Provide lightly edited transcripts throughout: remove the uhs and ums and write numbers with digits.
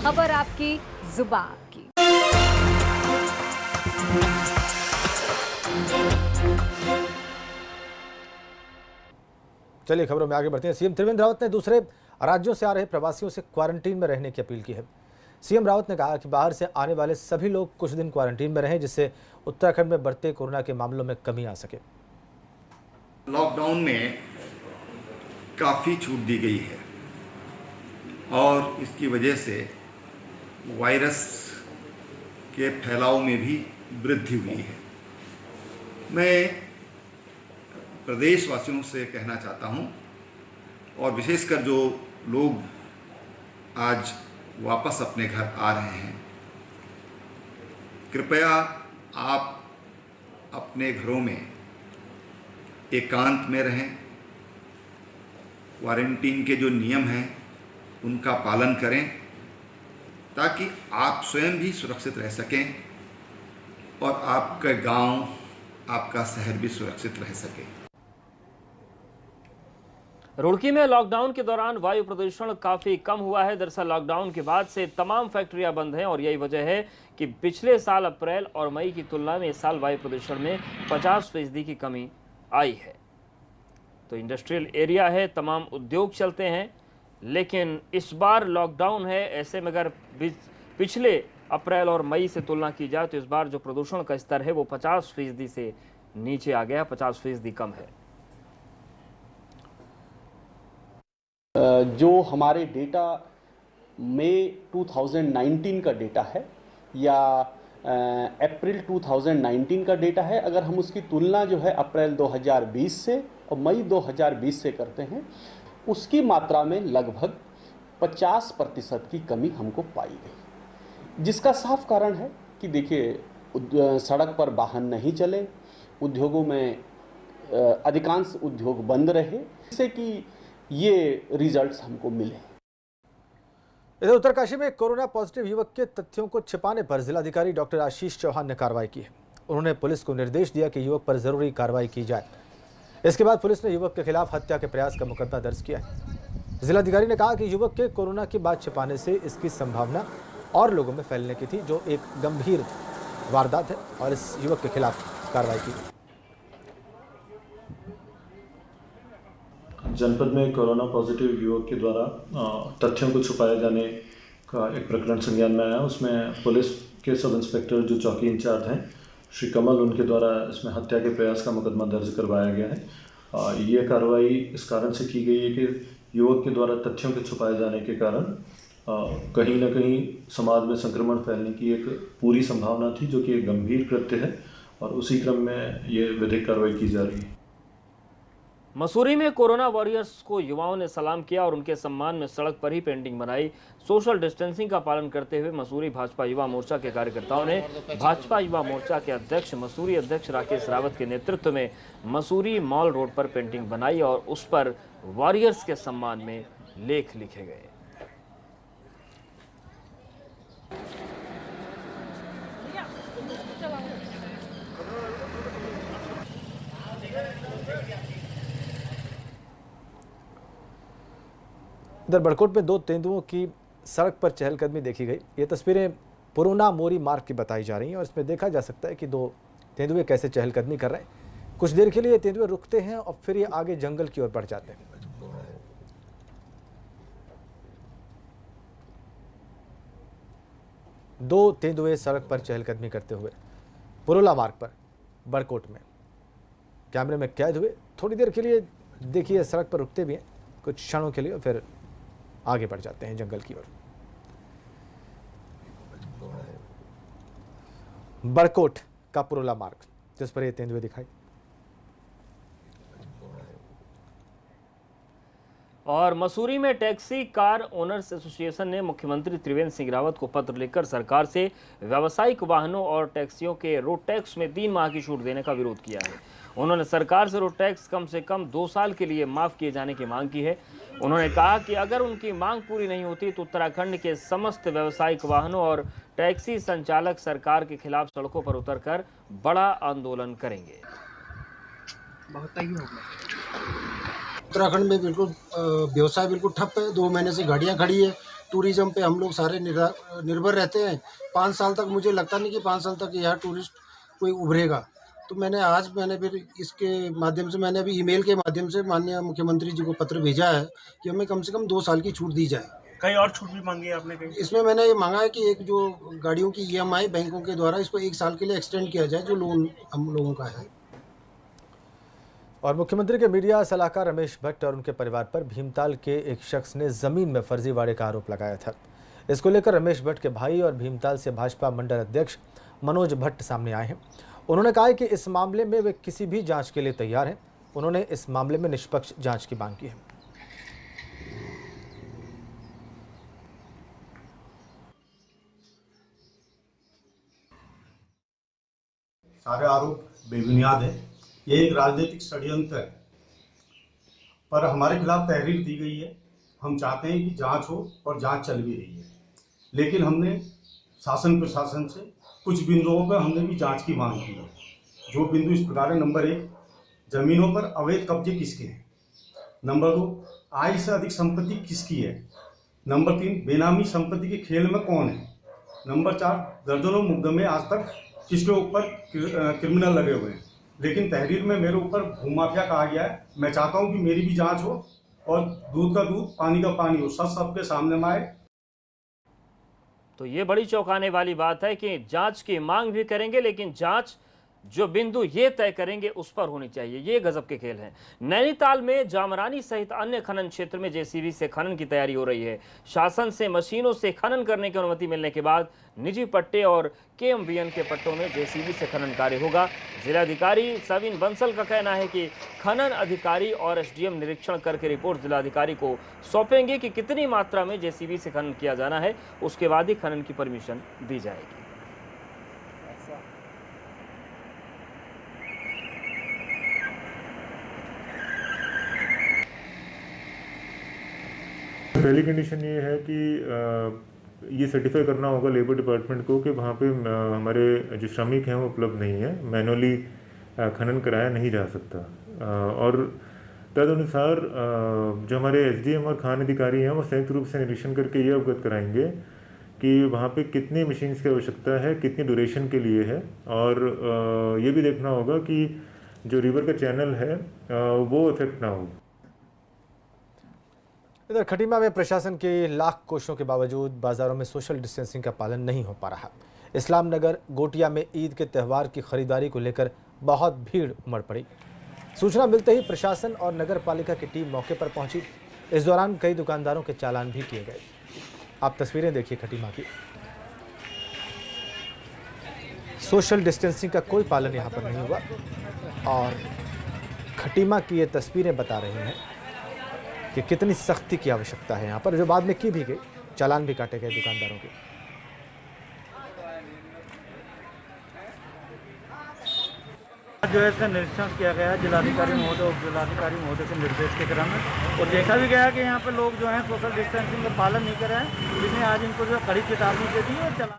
खबर आपकी, जुबान आपकी। चलिए खबरों में आगे बढ़ते हैं। सीएम त्रिवेंद्र रावत ने दूसरे राज्यों से आ रहे प्रवासियों से क्वारंटीन में रहने की अपील की है। सीएम रावत ने कहा कि बाहर से आने वाले सभी लोग कुछ दिन क्वारंटीन में रहें, जिससे उत्तराखंड में बढ़ते कोरोना के मामलों में कमी आ सके। लॉकडाउन में काफ़ी छूट दी गई है और इसकी वजह से वायरस के फैलाव में भी वृद्धि हुई है। मैं प्रदेशवासियों से कहना चाहता हूं, और विशेषकर जो लोग आज वापस अपने घर आ रहे हैं, कृपया आप अपने घरों में एकांत में रहें। क्वारंटीन के जो नियम हैं उनका पालन करें, ताकि आप स्वयं भी सुरक्षित रह सकें और आपका गांव, आपका शहर भी सुरक्षित रह सके। रुड़की में लॉकडाउन के दौरान वायु प्रदूषण काफी कम हुआ है। दरअसल लॉकडाउन के बाद से तमाम फैक्ट्रियां बंद हैं और यही वजह है कि पिछले साल अप्रैल और मई की तुलना में इस साल वायु प्रदूषण में 50% की कमी आई है। तो इंडस्ट्रियल एरिया है, तमाम उद्योग चलते हैं, लेकिन इस बार लॉकडाउन है। ऐसे में अगर पिछले अप्रैल और मई से तुलना की जाए तो इस बार जो प्रदूषण का स्तर है वो 50% से नीचे आ गया, 50% कम है। जो हमारे डेटा मई 2019 का डेटा है या अप्रैल 2019 का डेटा है, अगर हम उसकी तुलना जो है अप्रैल 2020 से और मई 2020 से करते हैं, उसकी मात्रा में लगभग 50% की कमी हमको पाई गई, जिसका साफ कारण है कि देखिए सड़क पर वाहन नहीं चले, उद्योगों में अधिकांश उद्योग बंद रहे, जिससे कि ये रिजल्ट्स हमको मिले। इधर उत्तरकाशी में कोरोना पॉजिटिव युवक के तथ्यों को छिपाने पर जिलाधिकारी डॉक्टर आशीष चौहान ने कार्रवाई की है। उन्होंने पुलिस को निर्देश दिया कि युवक पर जरूरी कार्रवाई की जाए। इसके बाद पुलिस ने युवक के खिलाफ हत्या के प्रयास का मुकदमा दर्ज किया है। जिलाधिकारी ने कहा कि युवक के कोरोना की बात छिपाने से इसकी संभावना और लोगों में फैलने की थी, जो एक गंभीर वारदात है, और इस युवक के खिलाफ कार्रवाई की। जनपद में कोरोना पॉजिटिव युवक के द्वारा तथ्यों को छुपाए जाने का एक प्रकरण संज्ञान में आया। उसमें पुलिस के सब इंस्पेक्टर जो चौकी इंचार्ज हैं श्री कमल, उनके द्वारा इसमें हत्या के प्रयास का मुकदमा दर्ज करवाया गया है। ये कार्रवाई इस कारण से की गई है कि युवक के द्वारा तथ्यों के छुपाए जाने के कारण कहीं न कहीं समाज में संक्रमण फैलने की एक पूरी संभावना थी, जो कि एक गंभीर कृत्य है, और उसी क्रम में ये विधिक कार्रवाई की जा रही है। मसूरी में कोरोना वॉरियर्स को युवाओं ने सलाम किया और उनके सम्मान में सड़क पर ही पेंटिंग बनाई। सोशल डिस्टेंसिंग का पालन करते हुए मसूरी भाजपा युवा मोर्चा के कार्यकर्ताओं ने भाजपा युवा मोर्चा के अध्यक्ष मसूरी अध्यक्ष राकेश रावत के नेतृत्व में मसूरी मॉल रोड पर पेंटिंग बनाई और उस पर वॉरियर्स के सम्मान में लेख लिखे गए। इधर बड़कोट में दो तेंदुओं की सड़क पर चहलकदमी देखी गई। ये तस्वीरें पुरोना मोरी मार्ग की बताई जा रही हैं और इसमें देखा जा सकता है कि दो तेंदुए कैसे चहलकदमी कर रहे हैं। कुछ देर के लिए ये तेंदुए रुकते हैं और फिर ये आगे जंगल की ओर बढ़ जाते हैं। दो तेंदुए सड़क पर चहलकदमी करते हुए पुरोला मार्ग पर बड़कोट में कैमरे में कैद हुए। थोड़ी देर के लिए देखिए सड़क पर रुकते भी हैं कुछ क्षणों के लिए और फिर आगे बढ़ जाते हैं जंगल की ओर। बड़कोट का पुरोला मार्ग जिस पर ये तेंदुए दिखाई। और मसूरी में टैक्सी कार ओनर्स एसोसिएशन ने मुख्यमंत्री त्रिवेंद्र सिंह रावत को पत्र लिखकर सरकार से व्यावसायिक वाहनों और टैक्सियों के रोड टैक्स में 3 माह की छूट देने का विरोध किया है। उन्होंने सरकार से रोड टैक्स कम से कम 2 साल के लिए माफ किए जाने की मांग की है। उन्होंने कहा कि अगर उनकी मांग पूरी नहीं होती तो उत्तराखंड के समस्त व्यावसायिक वाहनों और टैक्सी संचालक सरकार के खिलाफ सड़कों पर उतरकर बड़ा आंदोलन करेंगे। उत्तराखंड में बिल्कुल व्यवसाय बिल्कुल ठप है। 2 महीने से गाड़ियां खड़ी है, टूरिज़्म पे हम लोग सारे निर्भर रहते हैं। 5 साल तक मुझे लगता नहीं कि 5 साल तक यहाँ टूरिस्ट कोई उभरेगा। तो मैंने फिर इसके माध्यम से मैंने अभी ईमेल के माध्यम से माननीय मुख्यमंत्री जी को पत्र भेजा है कि हमें कम से कम 2 साल की छूट दी जाए। कहीं और छूट भी मांगी है आपने कहीं? इसमें मैंने ये मांगा है कि एक जो गाड़ियों की EMI बैंकों के द्वारा इसको 1 साल के लिए एक्सटेंड किया जाए, जो लोन हम लोगों का है। और मुख्यमंत्री के मीडिया सलाहकार रमेश भट्ट और उनके परिवार पर भीमताल के एक शख्स ने जमीन में फर्जीवाड़े का आरोप लगाया था। इसको लेकर रमेश भट्ट के भाई और भीमताल से भाजपा मंडल अध्यक्ष मनोज भट्ट सामने आए हैं। उन्होंने कहा है कि इस मामले में वे किसी भी जांच के लिए तैयार हैं। उन्होंने इस मामले में निष्पक्ष जांच की मांग की है। सारे आरोप बेबुनियाद है। ये एक राजनीतिक षड्यंत्र है, पर हमारे खिलाफ तहरीर दी गई है। हम चाहते हैं कि जांच हो और जांच चल भी रही है, लेकिन हमने शासन प्रशासन से कुछ बिंदुओं पर हमने भी जांच की मांग की है। जो बिंदु इस प्रकार है: नंबर 1, जमीनों पर अवैध कब्जे किसके हैं? नंबर 2, आय से अधिक संपत्ति किसकी है? नंबर 3, बेनामी संपत्ति के खेल में कौन है? नंबर 4, दर्जनों मुकदमे आज तक किसके ऊपर क्रिमिनल लगे हुए हैं। लेकिन तहरीर में मेरे ऊपर भूमाफिया कहा गया है। मैं चाहता हूं कि मेरी भी जांच हो और दूध का दूध पानी का पानी हो, सच सबके सामने में आए। तो ये बड़ी चौंकाने वाली बात है कि जांच की मांग भी करेंगे, लेकिन जांच जो बिंदु ये तय करेंगे उस पर होनी चाहिए। ये गजब के खेल हैं। नैनीताल में जामरानी सहित अन्य खनन क्षेत्र में JCB से खनन की तैयारी हो रही है। शासन से मशीनों से खनन करने की अनुमति मिलने के बाद निजी पट्टे और KMVN के पट्टों में JCB से खनन कार्य होगा। जिलाधिकारी सविन बंसल का कहना है कि खनन अधिकारी और SDM निरीक्षण करके रिपोर्ट जिलाधिकारी को सौंपेंगे कि कितनी मात्रा में JCB से खनन किया जाना है। उसके बाद ही खनन की परमिशन दी जाएगी। पहली कंडीशन ये है कि ये सर्टिफाई करना होगा लेबर डिपार्टमेंट को कि वहाँ पे हमारे जो श्रमिक हैं वो उपलब्ध नहीं है, मैनुअली खनन कराया नहीं जा सकता। और तदनुसार जो हमारे SDM और खान अधिकारी हैं वो संयुक्त रूप से निरीक्षण करके ये अवगत कराएंगे कि वहाँ पे कितनी मशीन्स की आवश्यकता है, कितनी ड्यूरेशन के लिए है। और ये भी देखना होगा कि जो रिवर का चैनल है वो इफेक्ट ना हो। इधर खटीमा में प्रशासन के लाख कोशिशों के बावजूद बाजारों में सोशल डिस्टेंसिंग का पालन नहीं हो पा रहा। इस्लाम नगर गोटिया में ईद के त्यौहार की खरीदारी को लेकर बहुत भीड़ उमड़ पड़ी। सूचना मिलते ही प्रशासन और नगर पालिका की टीम मौके पर पहुंची। इस दौरान कई दुकानदारों के चालान भी किए गए। आप तस्वीरें देखिए खटीमा की। सोशल डिस्टेंसिंग का कोई पालन यहाँ पर नहीं हुआ और खटीमा की ये तस्वीरें बता रही हैं कि कितनी सख्ती की आवश्यकता है यहाँ पर, जो बाद में की भी गई। चालान भी काटे गए दुकानदारों के। जो है इसका निरीक्षण किया गया है जिलाधिकारी महोदय और जिलाधिकारी महोदय के निर्देश के क्रम में, और देखा भी गया कि यहाँ पे लोग जो हैं सोशल डिस्टेंसिंग का पालन नहीं कर रहे हैं, जिसने आज इनको जो कड़ी चेतावनी दे दी और चला।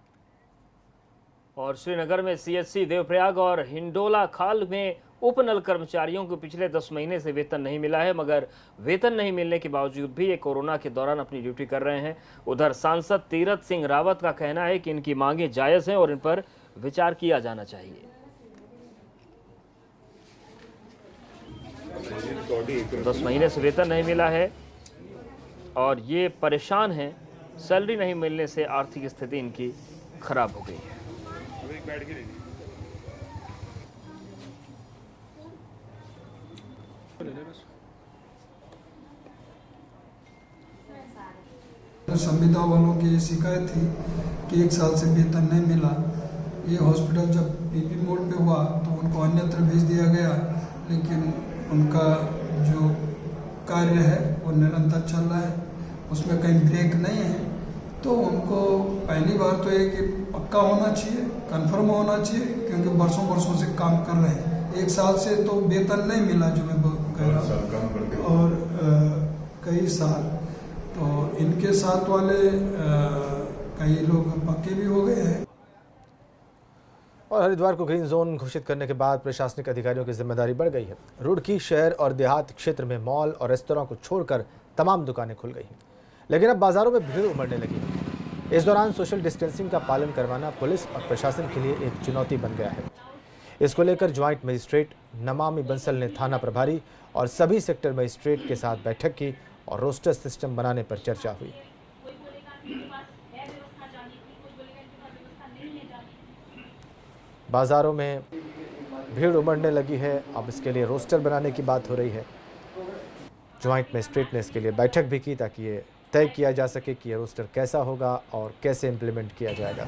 और श्रीनगर में CHC देवप्रयाग और हिंडोला खाल में उपनल कर्मचारियों को पिछले 10 महीने से वेतन नहीं मिला है, मगर वेतन नहीं मिलने के बावजूद भी ये कोरोना के दौरान अपनी ड्यूटी कर रहे हैं। उधर सांसद तीरथ सिंह रावत का कहना है कि इनकी मांगे जायज़ हैं और इन पर विचार किया जाना चाहिए। 10 महीने से वेतन नहीं मिला है और ये परेशान हैं। सैलरी नहीं मिलने से आर्थिक स्थिति इनकी खराब हो गई है। संविदा वालों की ये शिकायत थी कि 1 साल से वेतन नहीं मिला। ये हॉस्पिटल जब PP मोड पे हुआ तो उनको अन्यत्र भेज दिया गया, लेकिन उनका जो कार्य है वो निरंतर चल रहा है, उसमें कहीं ब्रेक नहीं है। तो उनको पहली बार तो ये कि पक्का होना चाहिए, कंफर्म होना चाहिए, क्योंकि वर्षों से काम कर रहे हैं। 1 साल से तो वेतन नहीं मिला, जो मैं कह रहा हूँ, और कई साल तो इनके साथ वाले कई लोग पक्के भी हो गए हैं। और हरिद्वार को ग्रीन जोन घोषित करने के बाद प्रशासनिक अधिकारियों की जिम्मेदारी बढ़ गई है। रुड़की शहर और देहात क्षेत्र में मॉल और रेस्तरां को छोड़कर तमाम दुकानें खुल गई हैं। लेकिन अब बाजारों में भीड़ उमड़ने लगी है। इस दौरान सोशल डिस्टेंसिंग का पालन करवाना पुलिस और प्रशासन के लिए एक चुनौती बन गया है। इसको लेकर ज्वाइंट मजिस्ट्रेट नमामि बंसल ने थाना प्रभारी और सभी सेक्टर मजिस्ट्रेट के साथ बैठक की और रोस्टर सिस्टम बनाने पर चर्चा हुई। बाजारों में भीड़ उमड़ने लगी है, अब इसके लिए रोस्टर बनाने की बात हो रही है। ज्वाइंट मजिस्ट्रेट ने इसके लिए बैठक भी की ताकि ये तय किया जा सके कि ये रोस्टर कैसा होगा और कैसे इम्प्लीमेंट किया जाएगा।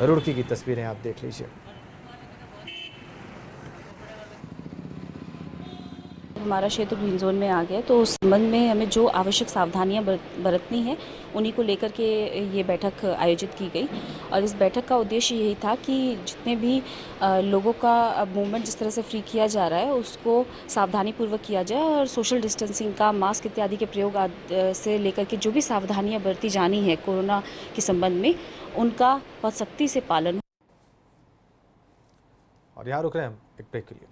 रुड़की की तस्वीरें आप देख लीजिए। हमारा क्षेत्र ग्रीन जोन में आ गया, तो उस संबंध में हमें जो आवश्यक सावधानियां बरतनी है उन्हीं को लेकर के ये बैठक आयोजित की गई। और इस बैठक का उद्देश्य यही था कि जितने भी लोगों का मूवमेंट जिस तरह से फ्री किया जा रहा है उसको सावधानीपूर्वक किया जाए और सोशल डिस्टेंसिंग का, मास्क इत्यादि के प्रयोग से लेकर के जो भी सावधानियां बरती जानी है कोरोना के संबंध में, उनका बहुत सख्ती से पालन। और यहाँ रुक रहे हैं हम एक ब्रेक के लिए।